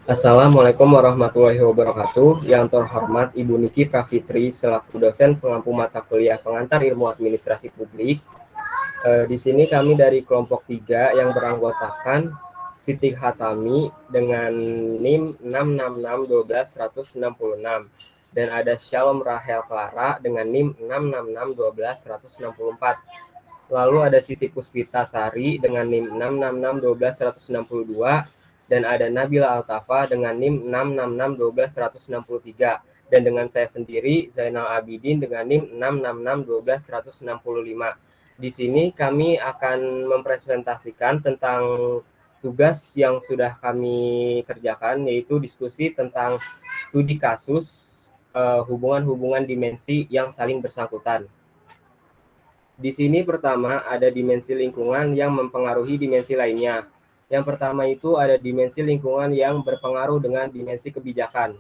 Assalamualaikum warahmatullahi wabarakatuh. Yang terhormat Ibu Niki Pravitri selaku dosen pengampu mata kuliah pengantar ilmu administrasi publik. Di sini kami dari kelompok 3 yang beranggotakan Siti Hatami dengan NIM 666-12166 dan ada Shalom Rahel Clara dengan NIM 666-12164. Lalu ada Siti Puspita Sari dengan NIM 666-122 dan ada Nabila Altafa dengan NIM 666-123 dan dengan saya sendiri Zainal Abidin dengan NIM 666-165. Di sini kami akan mempresentasikan tentang tugas yang sudah kami kerjakan, yaitu diskusi tentang studi kasus hubungan-hubungan dimensi yang saling bersangkutan. Di sini pertama ada dimensi lingkungan yang mempengaruhi dimensi lainnya. Yang pertama itu ada dimensi lingkungan yang berpengaruh dengan dimensi kebijakan.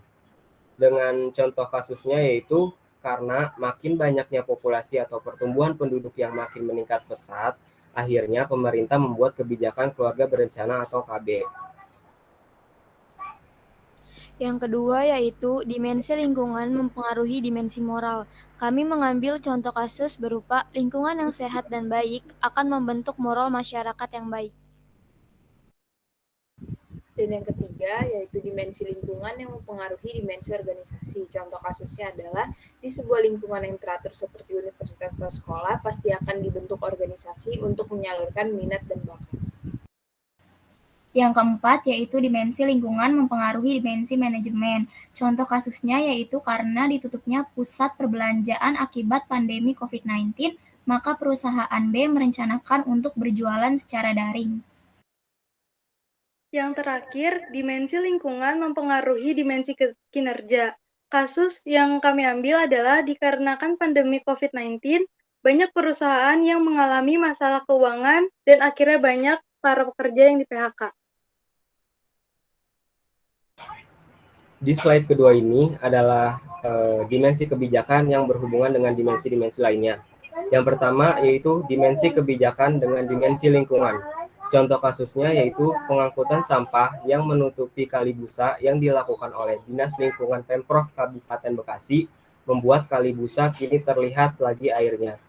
Dengan contoh kasusnya yaitu karena makin banyaknya populasi atau pertumbuhan penduduk yang makin meningkat pesat, akhirnya pemerintah membuat kebijakan keluarga berencana atau KB. Yang kedua yaitu dimensi lingkungan mempengaruhi dimensi moral. Kami mengambil contoh kasus berupa lingkungan yang sehat dan baik akan membentuk moral masyarakat yang baik. Dan yang ketiga yaitu dimensi lingkungan yang mempengaruhi dimensi organisasi. Contoh kasusnya adalah di sebuah lingkungan yang teratur seperti universitas atau sekolah, pasti akan dibentuk organisasi untuk menyalurkan minat dan bakat. Yang keempat yaitu dimensi lingkungan mempengaruhi dimensi manajemen. Contoh kasusnya yaitu karena ditutupnya pusat perbelanjaan akibat pandemi COVID-19, maka perusahaan B merencanakan untuk berjualan secara daring. Yang terakhir, dimensi lingkungan mempengaruhi dimensi kinerja. Kasus yang kami ambil adalah dikarenakan pandemi COVID-19, banyak perusahaan yang mengalami masalah keuangan dan akhirnya banyak para pekerja yang di-PHK. Di slide kedua ini adalah dimensi kebijakan yang berhubungan dengan dimensi-dimensi lainnya. Yang pertama yaitu dimensi kebijakan dengan dimensi lingkungan. Contoh kasusnya yaitu pengangkutan sampah yang menutupi kali busa yang dilakukan oleh Dinas Lingkungan Pemprov Kabupaten Bekasi membuat kali busa kini terlihat lagi airnya.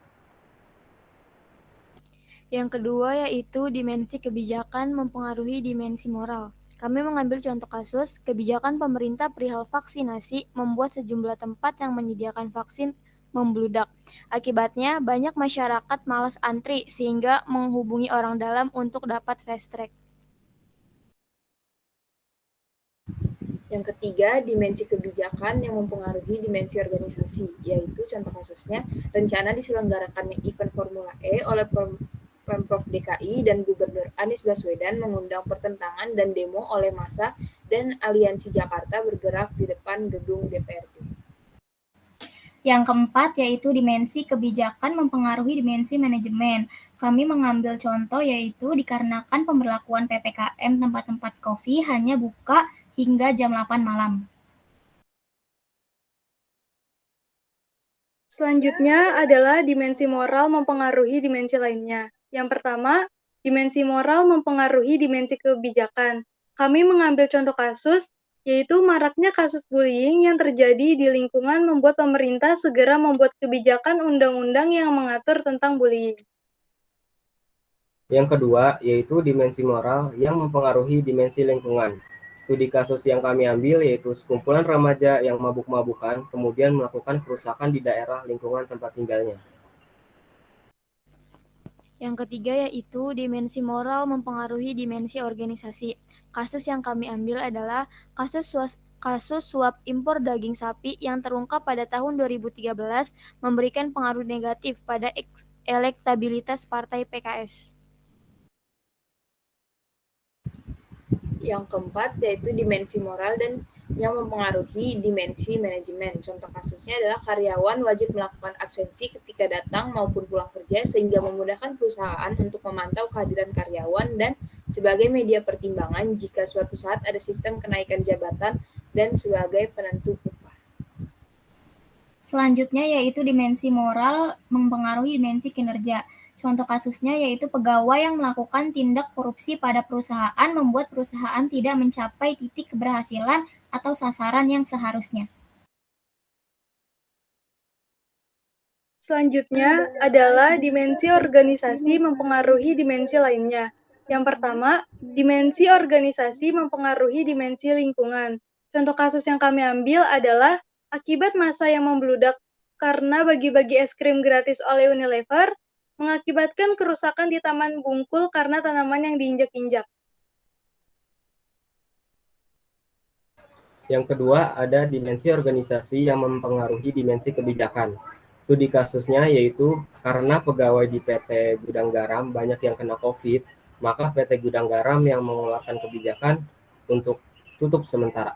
Yang kedua yaitu dimensi kebijakan mempengaruhi dimensi moral. Kami mengambil contoh kasus kebijakan pemerintah perihal vaksinasi membuat sejumlah tempat yang menyediakan vaksin membludak. Akibatnya, banyak masyarakat malas antri sehingga menghubungi orang dalam untuk dapat fast track. Yang ketiga, dimensi kebijakan yang mempengaruhi dimensi organisasi, yaitu contoh kasusnya rencana diselenggarakannya event Formula E oleh Pemprov DKI dan Gubernur Anies Baswedan mengundang pertentangan dan demo oleh massa dan Aliansi Jakarta bergerak di depan gedung DPRD. Yang keempat yaitu dimensi kebijakan mempengaruhi dimensi manajemen. Kami mengambil contoh yaitu dikarenakan pemberlakuan PPKM tempat-tempat kopi hanya buka hingga jam 8 malam. Selanjutnya adalah dimensi moral mempengaruhi dimensi lainnya. Yang pertama, dimensi moral mempengaruhi dimensi kebijakan. Kami mengambil contoh kasus, yaitu maraknya kasus bullying yang terjadi di lingkungan membuat pemerintah segera membuat kebijakan undang-undang yang mengatur tentang bullying. Yang kedua yaitu dimensi moral yang mempengaruhi dimensi lingkungan. Studi kasus yang kami ambil yaitu sekumpulan remaja yang mabuk-mabukan kemudian melakukan kerusakan di daerah lingkungan tempat tinggalnya. Yang ketiga yaitu dimensi moral mempengaruhi dimensi organisasi. Kasus yang kami ambil adalah kasus suap impor daging sapi yang terungkap pada tahun 2013 memberikan pengaruh negatif pada elektabilitas partai PKS. Yang keempat yaitu dimensi moral dan yang mempengaruhi dimensi manajemen. Contoh kasusnya adalah karyawan wajib melakukan absensi ketika datang maupun pulang kerja sehingga memudahkan perusahaan untuk memantau kehadiran karyawan dan sebagai media pertimbangan jika suatu saat ada sistem kenaikan jabatan dan sebagai penentu upah. Selanjutnya yaitu dimensi moral mempengaruhi dimensi kinerja. Contoh kasusnya yaitu pegawai yang melakukan tindak korupsi pada perusahaan membuat perusahaan tidak mencapai titik keberhasilan atau sasaran yang seharusnya. Selanjutnya adalah dimensi organisasi mempengaruhi dimensi lainnya. Yang pertama, dimensi organisasi mempengaruhi dimensi lingkungan. Contoh kasus yang kami ambil adalah akibat massa yang membludak karena bagi-bagi es krim gratis oleh Unilever, mengakibatkan kerusakan di Taman Bungkul karena tanaman yang diinjak-injak. Yang kedua, ada dimensi organisasi yang mempengaruhi dimensi kebijakan. Studi kasusnya yaitu karena pegawai di PT Gudang Garam banyak yang kena COVID, maka PT Gudang Garam yang mengeluarkan kebijakan untuk tutup sementara.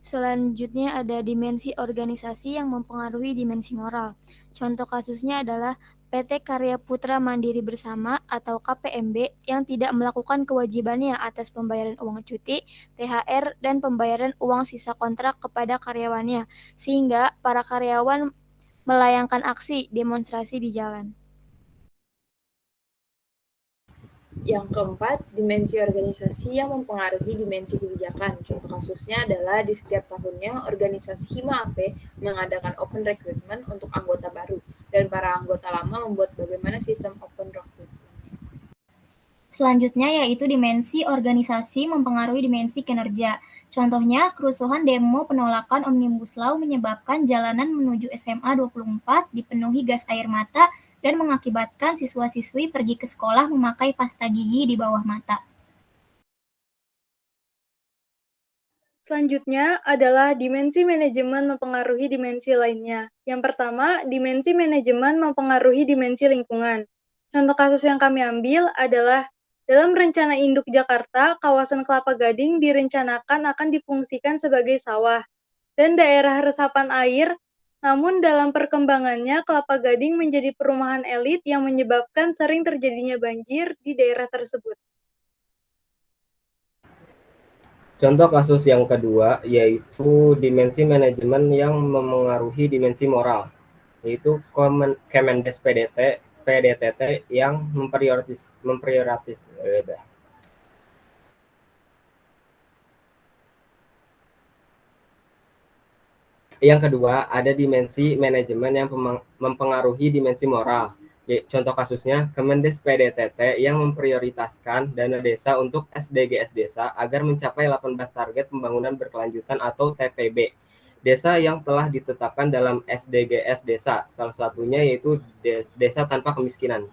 Selanjutnya ada dimensi organisasi yang mempengaruhi dimensi moral. Contoh kasusnya adalah PT Karya Putra Mandiri Bersama atau KPMB yang tidak melakukan kewajibannya atas pembayaran uang cuti, THR, dan pembayaran uang sisa kontrak kepada karyawannya, sehingga para karyawan melayangkan aksi demonstrasi di jalan. Yang keempat, dimensi organisasi yang mempengaruhi dimensi kebijakan. Contoh kasusnya adalah di setiap tahunnya organisasi Hima AP mengadakan open recruitment untuk anggota baru, dan para anggota lama membuat bagaimana sistem open recruitment. Selanjutnya yaitu dimensi organisasi mempengaruhi dimensi kinerja. Contohnya, kerusuhan demo penolakan Omnibus Law menyebabkan jalanan menuju SMA 24 dipenuhi gas air mata dan mengakibatkan siswa-siswi pergi ke sekolah memakai pasta gigi di bawah mata. Selanjutnya adalah dimensi manajemen mempengaruhi dimensi lainnya. Yang pertama, dimensi manajemen mempengaruhi dimensi lingkungan. Contoh kasus yang kami ambil adalah dalam rencana induk Jakarta, kawasan Kelapa Gading direncanakan akan difungsikan sebagai sawah dan daerah resapan air, namun dalam perkembangannya Kelapa Gading menjadi perumahan elit yang menyebabkan sering terjadinya banjir di daerah tersebut. Contoh kasus yang kedua yaitu dimensi manajemen yang memengaruhi dimensi moral, yaitu Kemendes PDTT yang Yang kedua, ada dimensi manajemen yang mempengaruhi dimensi moral. Contoh kasusnya, Kemendes PDTT yang memprioritaskan dana desa untuk SDGs desa agar mencapai 18 target pembangunan berkelanjutan atau TPB. Desa yang telah ditetapkan dalam SDGs desa, salah satunya yaitu desa tanpa kemiskinan.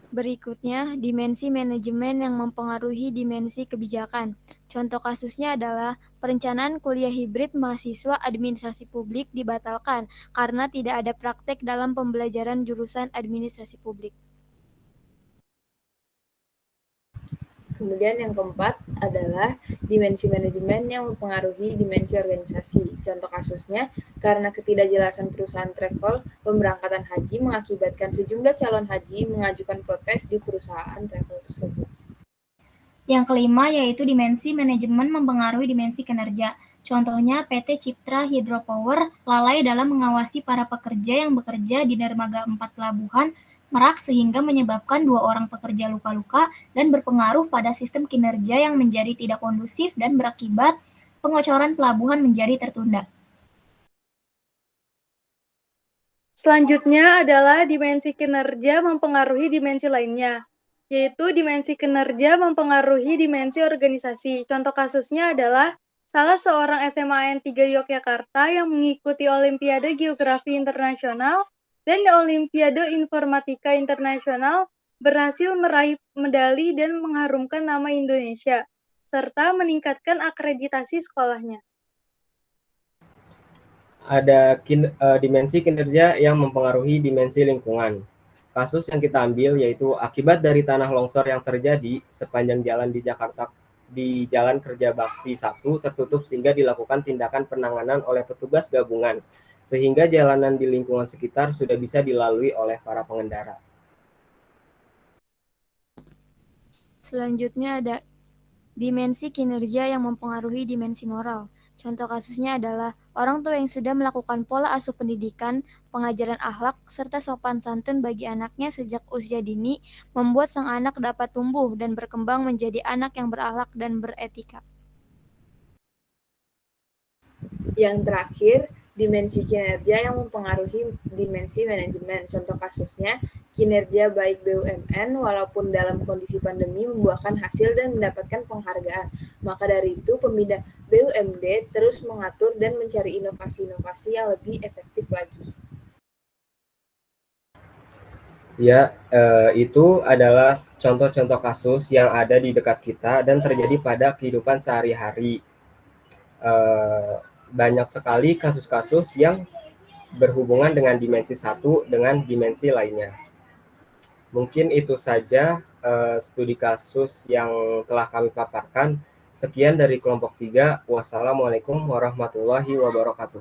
Berikutnya, dimensi manajemen yang mempengaruhi dimensi kebijakan. Contoh kasusnya adalah perencanaan kuliah hibrid mahasiswa administrasi publik dibatalkan karena tidak ada praktek dalam pembelajaran jurusan administrasi publik. Kemudian yang keempat adalah dimensi manajemen yang mempengaruhi dimensi organisasi. Contoh kasusnya, karena ketidakjelasan perusahaan travel, pemberangkatan haji mengakibatkan sejumlah calon haji mengajukan protes di perusahaan travel tersebut. Yang kelima yaitu dimensi manajemen mempengaruhi dimensi kinerja. Contohnya PT Ciptra Hydropower lalai dalam mengawasi para pekerja yang bekerja di dermaga 4 pelabuhan Merak sehingga menyebabkan 2 orang pekerja luka-luka dan berpengaruh pada sistem kinerja yang menjadi tidak kondusif dan berakibat pengocoran pelabuhan menjadi tertunda. Selanjutnya adalah dimensi kinerja mempengaruhi dimensi lainnya, yaitu dimensi kinerja mempengaruhi dimensi organisasi. Contoh kasusnya adalah salah seorang SMAN 3 Yogyakarta yang mengikuti Olimpiade Geografi Internasional dan Olimpiade Informatika Internasional berhasil meraih medali dan mengharumkan nama Indonesia, serta meningkatkan akreditasi sekolahnya. Ada dimensi kinerja yang mempengaruhi dimensi lingkungan. Kasus yang kita ambil yaitu akibat dari tanah longsor yang terjadi sepanjang jalan di Jakarta di Jalan Kerja Bakti 1 tertutup sehingga dilakukan tindakan penanganan oleh petugas gabungan sehingga jalanan di lingkungan sekitar sudah bisa dilalui oleh para pengendara. Selanjutnya ada dimensi kinerja yang mempengaruhi dimensi moral. Contoh kasusnya adalah orang tua yang sudah melakukan pola asuh pendidikan, pengajaran akhlak, serta sopan santun bagi anaknya sejak usia dini, membuat sang anak dapat tumbuh dan berkembang menjadi anak yang berakhlak dan beretika. Yang terakhir, dimensi kinerja yang mempengaruhi dimensi manajemen. Contoh kasusnya, kinerja baik BUMN walaupun dalam kondisi pandemi membuahkan hasil dan mendapatkan penghargaan. Maka dari itu, pembina BUMD terus mengatur dan mencari inovasi-inovasi yang lebih efektif lagi. Ya, itu adalah contoh-contoh kasus yang ada di dekat kita dan terjadi pada kehidupan sehari-hari. Banyak sekali kasus-kasus yang berhubungan dengan dimensi satu dengan dimensi lainnya. Mungkin itu saja studi kasus yang telah kami paparkan. Sekian dari kelompok 3. Wassalamualaikum warahmatullahi wabarakatuh.